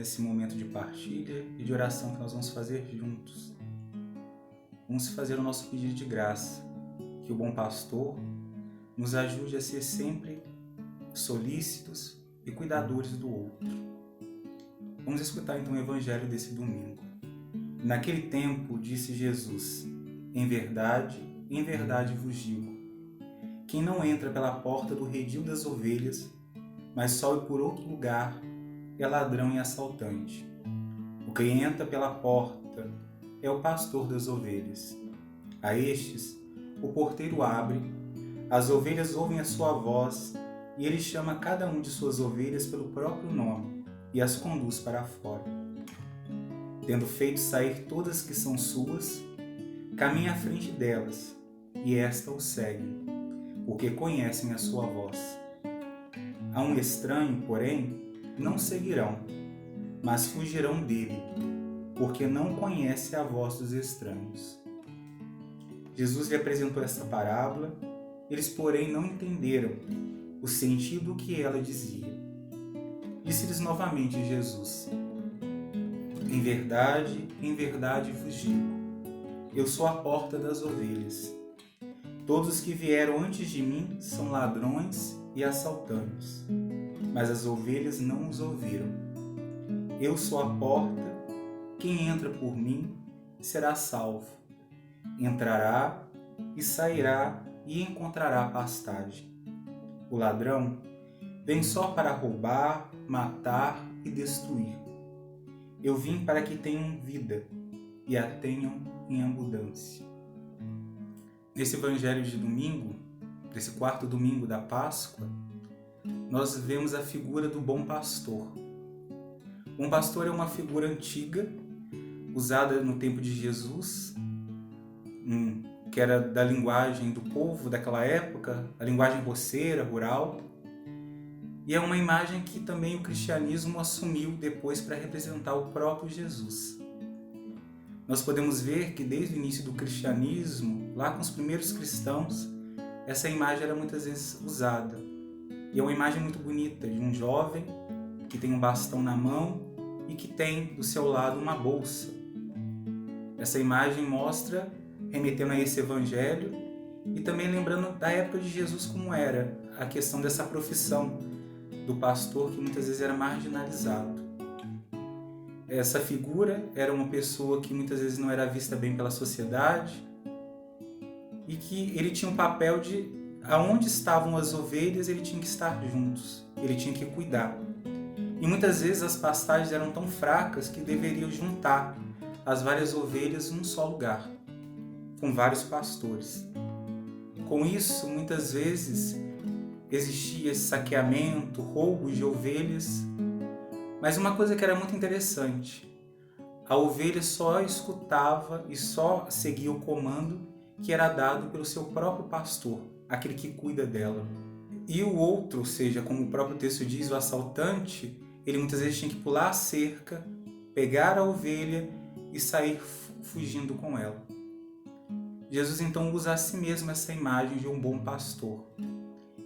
nesse momento de partilha e de oração que nós vamos fazer juntos. Vamos fazer o nosso pedido de graça, que o bom pastor nos ajude a ser sempre solícitos e cuidadores do outro. Vamos escutar então o evangelho desse domingo. Naquele tempo disse Jesus: em verdade vos digo, quem não entra pela porta do redil das ovelhas, mas sobe por outro lugar, é ladrão e assaltante. O que entra pela porta é o pastor das ovelhas. A estes o porteiro abre, as ovelhas ouvem a sua voz, e ele chama cada um de suas ovelhas pelo próprio nome e as conduz para fora. Tendo feito sair todas que são suas, caminha à frente delas, e esta o seguem, porque conhecem a sua voz. A um estranho, porém, não seguirão, mas fugirão dele, porque não conhece a voz dos estranhos. Jesus lhe apresentou esta parábola, eles, porém, não entenderam o sentido que ela dizia. Disse-lhes novamente Jesus: em verdade vos digo, eu sou a porta das ovelhas. Todos os que vieram antes de mim são ladrões e assaltantes, mas as ovelhas não os ouviram. Eu sou a porta, quem entra por mim será salvo. Entrará e sairá e encontrará pastagem. O ladrão vem só para roubar, matar e destruir. Eu vim para que tenham vida e a tenham em abundância. Nesse evangelho de domingo, desse quarto domingo da Páscoa, nós vemos a figura do bom pastor. O bom pastor é uma figura antiga, usada no tempo de Jesus, que era da linguagem do povo daquela época, a linguagem roceira, rural. E é uma imagem que também o cristianismo assumiu depois para representar o próprio Jesus. Nós podemos ver que desde o início do cristianismo, lá com os primeiros cristãos, essa imagem era muitas vezes usada. E é uma imagem muito bonita de um jovem que tem um bastão na mão e que tem do seu lado uma bolsa. Essa imagem mostra, remetendo a esse evangelho, e também lembrando da época de Jesus como era a questão dessa profissão do pastor, que muitas vezes era marginalizado. Essa figura era uma pessoa que muitas vezes não era vista bem pela sociedade e que ele tinha um papel de, aonde estavam as ovelhas, ele tinha que estar juntos, ele tinha que cuidar. E muitas vezes as pastagens eram tão fracas que deveriam juntar as várias ovelhas num só lugar, com vários pastores. Com isso, muitas vezes existia esse saqueamento, roubo de ovelhas. Mas uma coisa que era muito interessante, a ovelha só escutava e só seguia o comando que era dado pelo seu próprio pastor, aquele que cuida dela. E o outro, ou seja, como o próprio texto diz, o assaltante, ele muitas vezes tinha que pular a cerca, pegar a ovelha e sair fugindo com ela. Jesus então usa a si mesmo essa imagem de um bom pastor.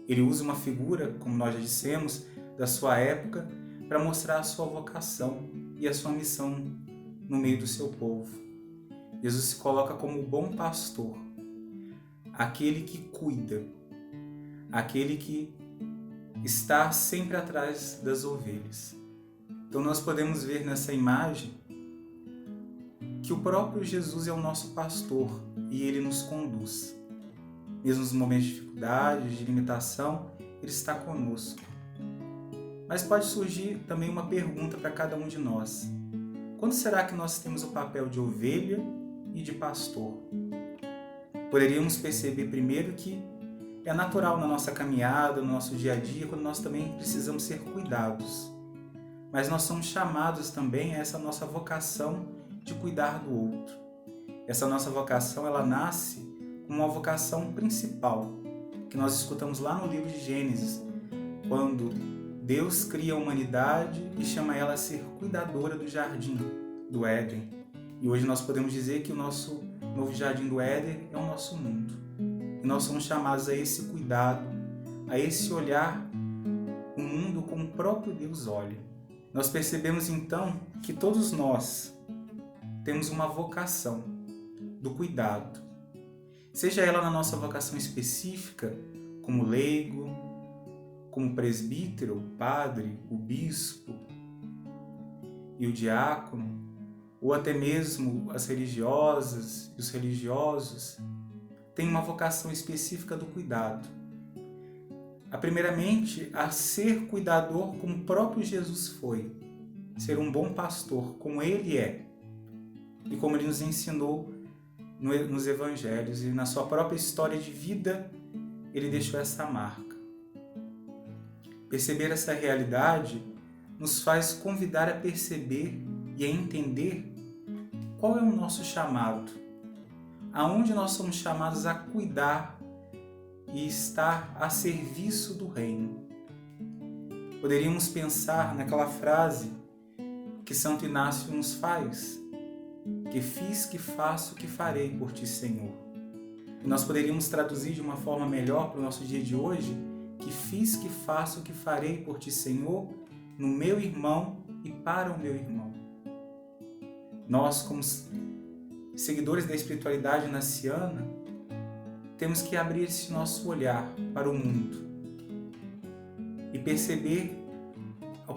Ele usa uma figura, como nós já dissemos, da sua época, para mostrar a sua vocação e a sua missão no meio do seu povo. Jesus se coloca como o bom pastor, aquele que cuida, aquele que está sempre atrás das ovelhas. Então nós podemos ver nessa imagem que o próprio Jesus é o nosso pastor e ele nos conduz. Mesmo nos momentos de dificuldade, de limitação, ele está conosco. Mas pode surgir também uma pergunta para cada um de nós. Quando será que nós temos o papel de ovelha e de pastor? Poderíamos perceber primeiro que é natural na nossa caminhada, no nosso dia a dia, quando nós também precisamos ser cuidados. Mas nós somos chamados também a essa nossa vocação de cuidar do outro. Essa nossa vocação, ela nasce como uma vocação principal, que nós escutamos lá no livro de Gênesis, quando Deus cria a humanidade e chama ela a ser cuidadora do jardim do Éden. E hoje nós podemos dizer que o nosso novo jardim do Éden é o nosso mundo. E nós somos chamados a esse cuidado, a esse olhar o mundo como o próprio Deus olha. nós percebemos então que todos nós temos uma vocação do cuidado, seja ela na nossa vocação específica, como leigo, como presbítero, o padre, o bispo e o diácono, ou até mesmo as religiosas e os religiosos, têm uma vocação específica do cuidado. Primeiramente, a ser cuidador como o próprio Jesus foi, ser um bom pastor como ele é, e como ele nos ensinou nos evangelhos, e na sua própria história de vida ele deixou essa marca. Perceber essa realidade nos faz convidar a perceber e a entender qual é o nosso chamado, aonde nós somos chamados a cuidar e estar a serviço do reino. Poderíamos pensar naquela frase que Santo Inácio nos faz: que fiz, que faço, que farei por ti, Senhor. E nós poderíamos traduzir de uma forma melhor para o nosso dia de hoje: que fiz, que faço, que farei por ti, Senhor, no meu irmão e para o meu irmão. Nós, como seguidores da espiritualidade naciana, temos que abrir esse nosso olhar para o mundo e perceber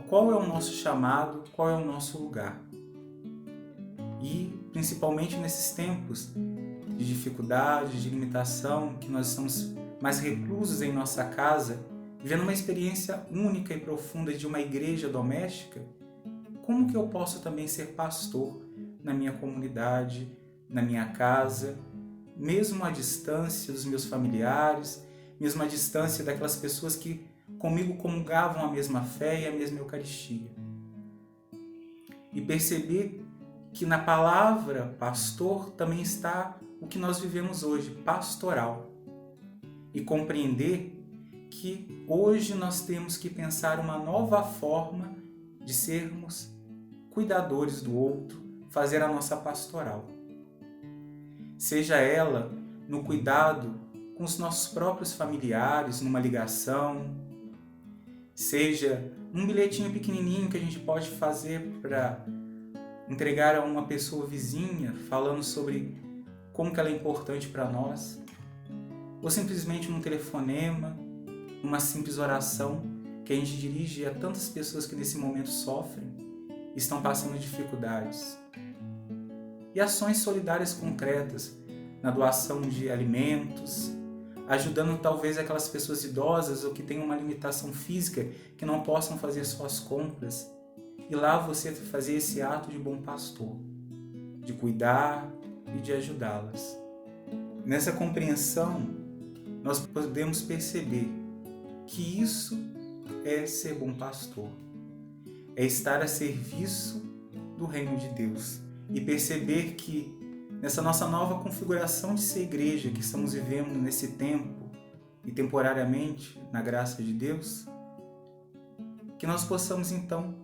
qual é o nosso chamado, qual é o nosso lugar. E, principalmente nesses tempos de dificuldade, de limitação, que nós estamos mais reclusos em nossa casa, vivendo uma experiência única e profunda de uma igreja doméstica, como que eu posso também ser pastor na minha comunidade, na minha casa, mesmo à distância dos meus familiares, mesmo à distância daquelas pessoas que comigo comungavam a mesma fé e a mesma Eucaristia? E perceber que na palavra pastor também está o que nós vivemos hoje, pastoral. E compreender que hoje nós temos que pensar uma nova forma de sermos cuidadores do outro, fazer a nossa pastoral. Seja ela no cuidado com os nossos próprios familiares, numa ligação, seja um bilhetinho pequenininho que a gente pode fazer para entregar a uma pessoa vizinha, falando sobre como que ela é importante para nós, ou simplesmente num telefonema, uma simples oração que a gente dirige a tantas pessoas que nesse momento sofrem e estão passando dificuldades. E ações solidárias concretas, na doação de alimentos, ajudando talvez aquelas pessoas idosas ou que têm uma limitação física, que não possam fazer suas compras. E lá você fazer esse ato de bom pastor, de cuidar e de ajudá-las. Nessa compreensão, nós podemos perceber que isso é ser bom pastor. É estar a serviço do reino de Deus. E perceber que nessa nossa nova configuração de ser igreja que estamos vivendo nesse tempo e temporariamente, na graça de Deus, que nós possamos então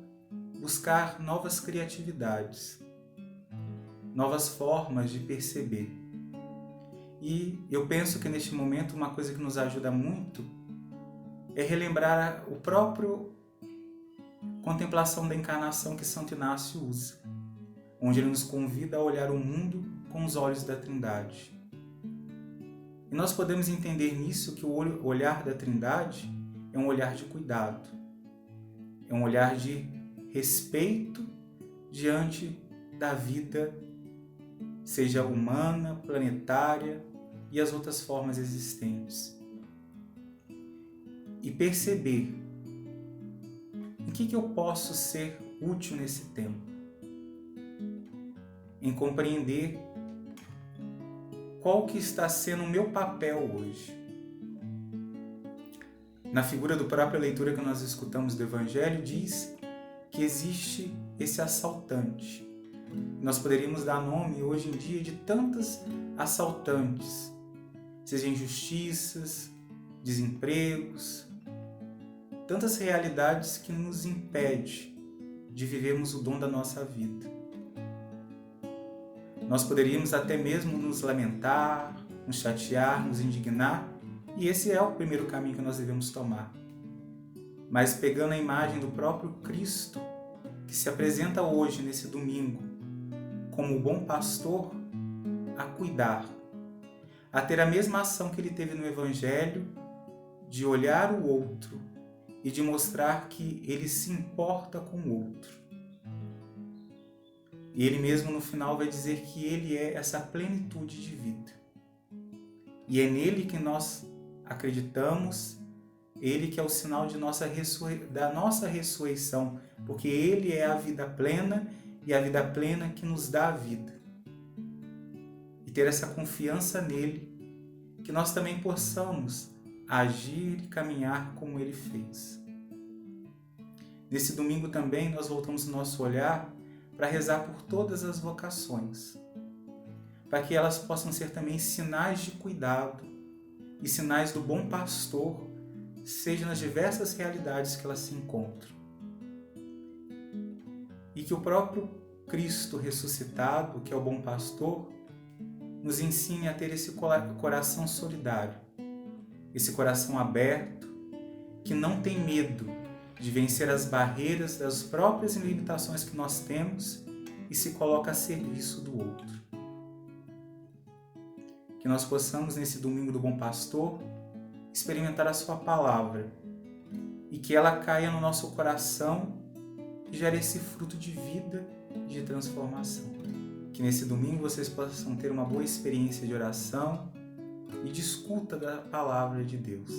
buscar novas criatividades, novas formas de perceber. E eu penso que neste momento uma coisa que nos ajuda muito é relembrar o próprio contemplação da encarnação que Santo Inácio usa, onde ele nos convida a olhar o mundo com os olhos da Trindade. E nós podemos entender nisso que o olhar da Trindade é um olhar de cuidado, é um olhar de respeito diante da vida, seja humana, planetária e as outras formas existentes. E perceber em que eu posso ser útil nesse tempo. Em compreender qual que está sendo o meu papel hoje. Na figura da própria leitura que nós escutamos do Evangelho, diz que existe esse assaltante. Nós poderíamos dar nome hoje em dia de tantas assaltantes, seja injustiças, desempregos, tantas realidades que nos impedem de vivermos o dom da nossa vida. Nós poderíamos até mesmo nos lamentar, nos chatear, nos indignar, e esse é o primeiro caminho que nós devemos tomar. Mas pegando a imagem do próprio Cristo, que se apresenta hoje, nesse domingo, como o bom pastor, a cuidar, a ter a mesma ação que ele teve no Evangelho, de olhar o outro e de mostrar que ele se importa com o outro. E ele mesmo no final vai dizer que ele é essa plenitude de vida. E é nele que nós acreditamos, ele que é o sinal de da nossa ressurreição, porque ele é a vida plena e a vida plena que nos dá a vida. E ter essa confiança nele, que nós também possamos agir e caminhar como ele fez. Nesse domingo também nós voltamos o nosso olhar para rezar por todas as vocações, para que elas possam ser também sinais de cuidado e sinais do bom pastor, seja nas diversas realidades que elas se encontram. E que o próprio Cristo ressuscitado, que é o bom pastor, nos ensine a ter esse coração solidário, esse coração aberto, que não tem medo de vencer as barreiras das próprias limitações que nós temos e se coloca a serviço do outro. Que nós possamos, nesse domingo do Bom Pastor, experimentar a sua palavra e que ela caia no nosso coração e gere esse fruto de vida e de transformação. Que nesse domingo vocês possam ter uma boa experiência de oração e de escuta da palavra de Deus.